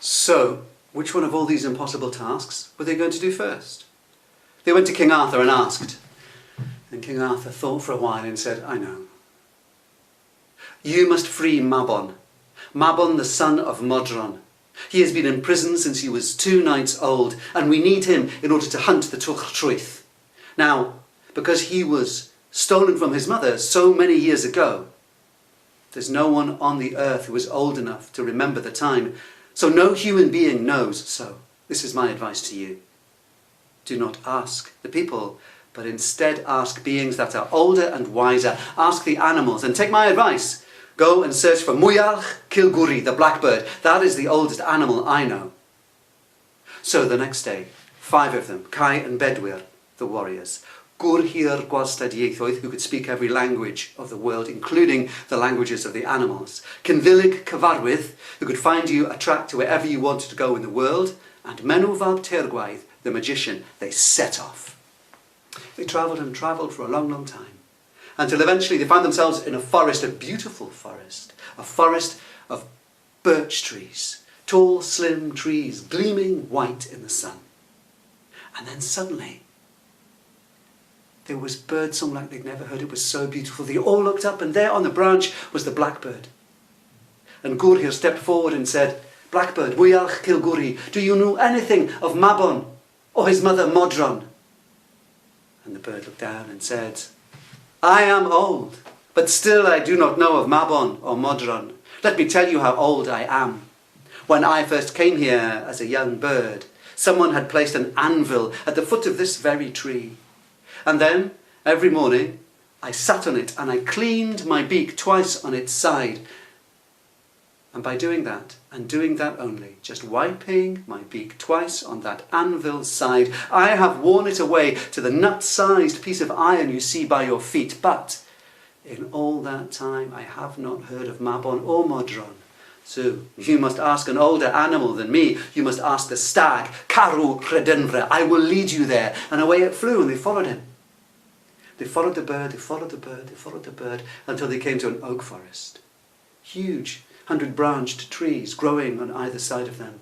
So, which one of all these impossible tasks were they going to do first? They went to King Arthur and asked. And King Arthur thought for a while and said, I know. You must free Mabon. Mabon, the son of Modron. He has been in prison since he was 2 nights old, and we need him in order to hunt the Culhwch. Now, because he was stolen from his mother so many years ago, there's no one on the earth who is old enough to remember the time, so no human being knows. So, this is my advice to you. Do not ask the people, but instead ask beings that are older and wiser. Ask the animals, and take my advice. Go and search for Gwrhir Gwalstad, the blackbird. That is the oldest animal I know. So the next day, 5 of them, Kai and Bedwyr, the warriors, Gwrhir Gwalstad Ieithoedd, who could speak every language of the world, including the languages of the animals, Culhwch, who could find you a track to wherever you wanted to go in the world, and Mabon, the magician. They set off. They travelled and travelled for a long, long time, until eventually they found themselves in a forest, a beautiful forest, a forest of birch trees, tall, slim trees, gleaming white in the sun. And then suddenly, there was birdsong like they'd never heard. It was so beautiful. They all looked up, and there on the branch was the blackbird. And Gwrhir stepped forward and said, Blackbird, Gwrhir Gwalstad, do you know anything of Mabon or his mother Modron? And the bird looked down and said, I am old, but still I do not know of Mabon or Modron. Let me tell you how old I am. When I first came here as a young bird, someone had placed an anvil at the foot of this very tree. And then, every morning, I sat on it and I cleaned my beak twice on its side. And by doing that, and doing that only, just wiping my beak twice on that anvil's side, I have worn it away to the nut-sized piece of iron you see by your feet. But in all that time, I have not heard of Mabon or Modron. So, you must ask an older animal than me. You must ask the stag, Culhwch. I will lead you there. And away it flew, and they followed him. They followed the bird, they followed the bird, they followed the bird, until they came to an oak forest. Huge, 100-branched trees growing on either side of them.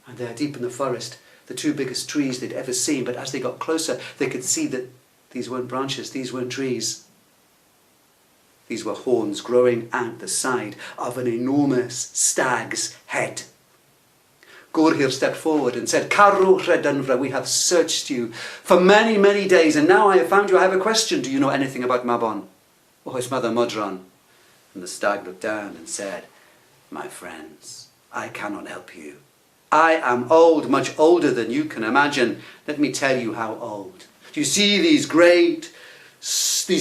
And there, deep in the forest, the 2 biggest trees they'd ever seen. But as they got closer, they could see that these weren't branches, these weren't trees. These were horns growing out the side of an enormous stag's head. Gwrhir stepped forward and said, Culhwch, we have searched you for many, many days, and now I have found you. I have a question. Do you know anything about Mabon or his mother Modron? And the stag looked down and said, my friends, I cannot help you. I am old, much older than you can imagine. Let me tell you how old. Do you see these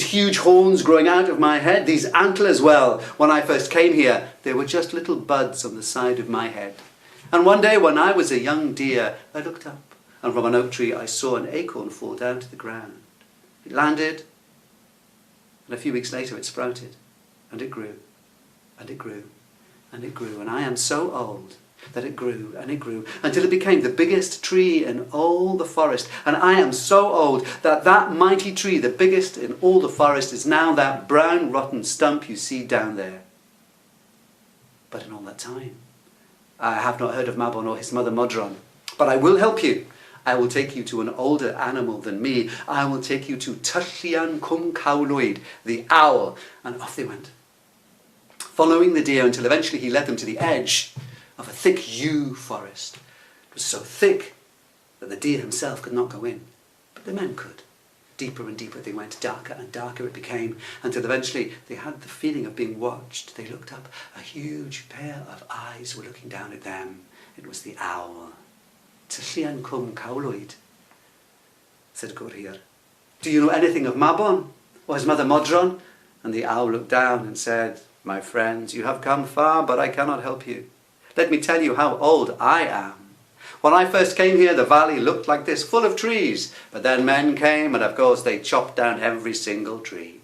huge horns growing out of my head? These antlers? Well, when I first came here, they were just little buds on the side of my head. And one day when I was a young deer, I looked up, and from an oak tree I saw an acorn fall down to the ground. It landed, and a few weeks later it sprouted, and it grew, and it grew, and it grew. And I am so old that it grew, and it grew, until it became the biggest tree in all the forest. And I am so old that that mighty tree, the biggest in all the forest, is now that brown rotten stump you see down there. But in all that time, I have not heard of Mabon or his mother Modron. But I will help you. I will take you to an older animal than me. I will take you to Culhwch, the owl. And off they went, following the deer until eventually he led them to the edge of a thick yew forest. It was so thick that the deer himself could not go in, but the men could. Deeper and deeper they went, darker and darker it became, until eventually they had the feeling of being watched. They looked up, a huge pair of eyes were looking down at them. It was the owl. Culhwch, said Gwrhir. Do you know anything of Mabon or his mother Modron? And the owl looked down and said, my friends, you have come far, but I cannot help you. Let me tell you how old I am. When I first came here, the valley looked like this, full of trees. But then men came, and of course they chopped down every single tree.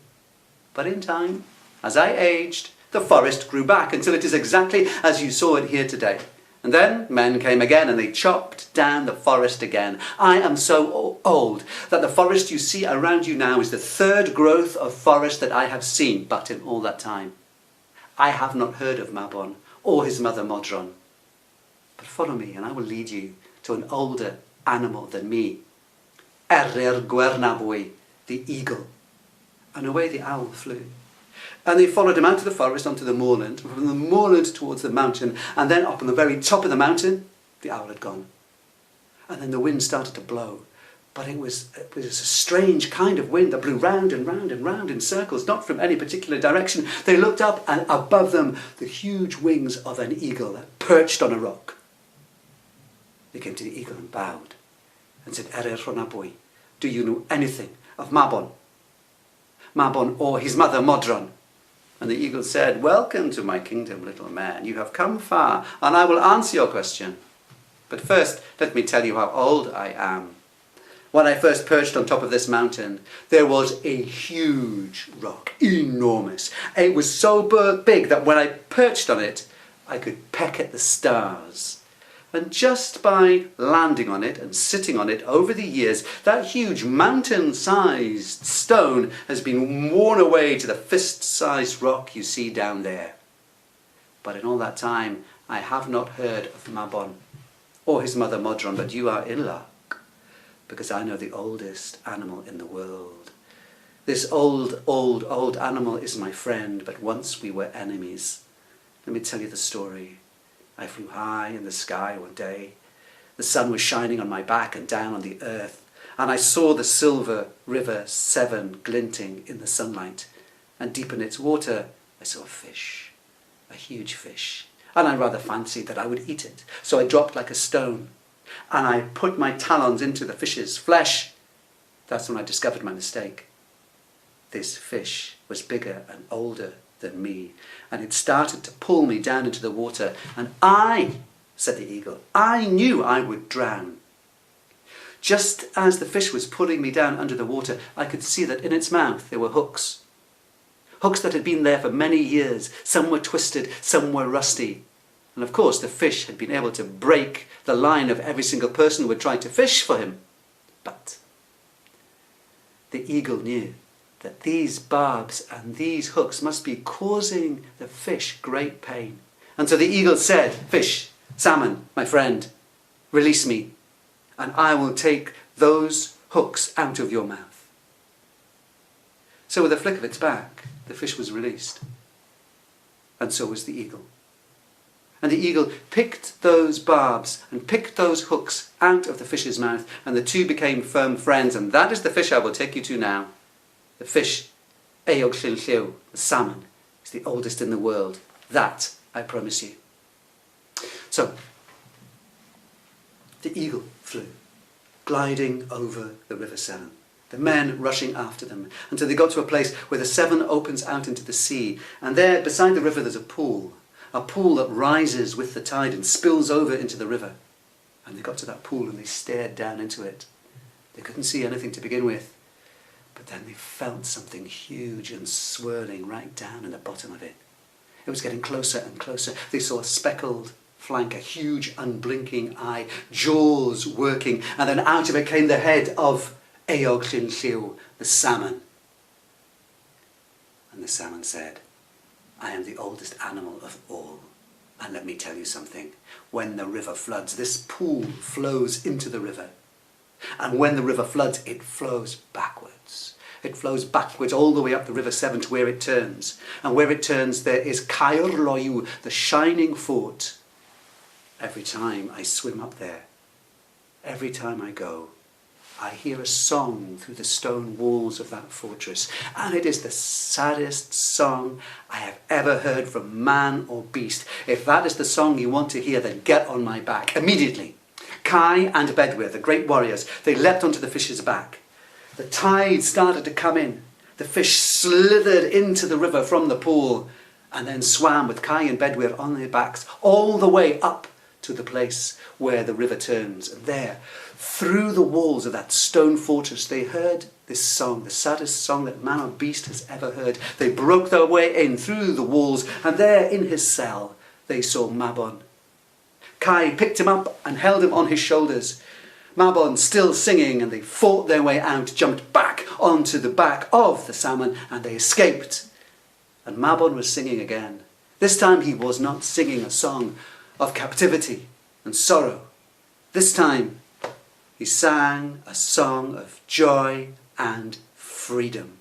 But in time, as I aged, the forest grew back until it is exactly as you saw it here today. And then men came again, and they chopped down the forest again. I am so old that the forest you see around you now is the 3rd growth of forest that I have seen. But in all that time, I have not heard of Mabon or his mother Modron. But follow me and I will lead you to an older animal than me. Gwrhir Gwalstad, the eagle. And away the owl flew. And they followed him out of the forest onto the moorland, from the moorland towards the mountain, and then up on the very top of the mountain, the owl had gone. And then the wind started to blow. But it was a strange kind of wind that blew round and round and round in circles, not from any particular direction. They looked up, and above them, the huge wings of an eagle that perched on a rock. They came to the eagle and bowed and said, Gwrhir, do you know anything of Mabon? Mabon or his mother Modron? And the eagle said, welcome to my kingdom, little man. You have come far, and I will answer your question. But first, let me tell you how old I am. When I first perched on top of this mountain, there was a huge rock, enormous. It was so big that when I perched on it, I could peck at the stars. And just by landing on it and sitting on it over the years, that huge mountain-sized stone has been worn away to the fist-sized rock you see down there. But in all that time, I have not heard of Mabon or his mother Modron, but you are in luck, because I know the oldest animal in the world. This old animal is my friend, but once we were enemies. Let me tell you the story. I flew high in the sky one day. The sun was shining on my back and down on the earth, and I saw the silver river Severn glinting in the sunlight, and deep in its water I saw a fish, a huge fish, and I rather fancied that I would eat it. So I dropped like a stone, and I put my talons into the fish's flesh. That's when I discovered my mistake. This fish was bigger and older than me, and it started to pull me down into the water, and I, said the eagle, I knew I would drown. Just as the fish was pulling me down under the water, I could see that in its mouth there were hooks. Hooks that had been there for many years. Some were twisted, some were rusty. And of course the fish had been able to break the line of every single person who would try to fish for him. But the eagle knew that these barbs and these hooks must be causing the fish great pain. And so the eagle said, fish, salmon, my friend, release me, and I will take those hooks out of your mouth. So with a flick of its back, the fish was released. And so was the eagle. And the eagle picked those barbs and picked those hooks out of the fish's mouth, and the two became firm friends. And that is the fish I will take you to now. The fish, Culhwch, the salmon, is the oldest in the world. That I promise you. So, the eagle flew, gliding over the River Severn, the men rushing after them, until they got to a place where the Severn opens out into the sea. And there, beside the river, there's a pool that rises with the tide and spills over into the river. And they got to that pool and they stared down into it. They couldn't see anything to begin with. But then they felt something huge and swirling right down in the bottom of it. It was getting closer and closer. They saw a speckled flank, a huge unblinking eye, jaws working, and then out of it came the head of Culhwch, the salmon. And the salmon said, I am the oldest animal of all. And let me tell you something. When the river floods, this pool flows into the river. And when the river floods, it flows backwards. It flows backwards all the way up the River Severn to where it turns. And where it turns, there is Culhwch, the shining fort. Every time I swim up there, every time I go, I hear a song through the stone walls of that fortress. And it is the saddest song I have ever heard from man or beast. If that is the song you want to hear, then get on my back immediately. Kai and Bedwyr, the great warriors, they leapt onto the fish's back. The tide started to come in. The fish slithered into the river from the pool and then swam with Kai and Bedwyr on their backs all the way up to the place where the river turns. And there, through the walls of that stone fortress, they heard this song, the saddest song that man or beast has ever heard. They broke their way in through the walls, and there in his cell they saw Mabon. Kai picked him up and held him on his shoulders. Mabon still singing, and they fought their way out, jumped back onto the back of the salmon, and they escaped. And Mabon was singing again. This time he was not singing a song of captivity. and sorrow. This time he sang a song of joy and freedom.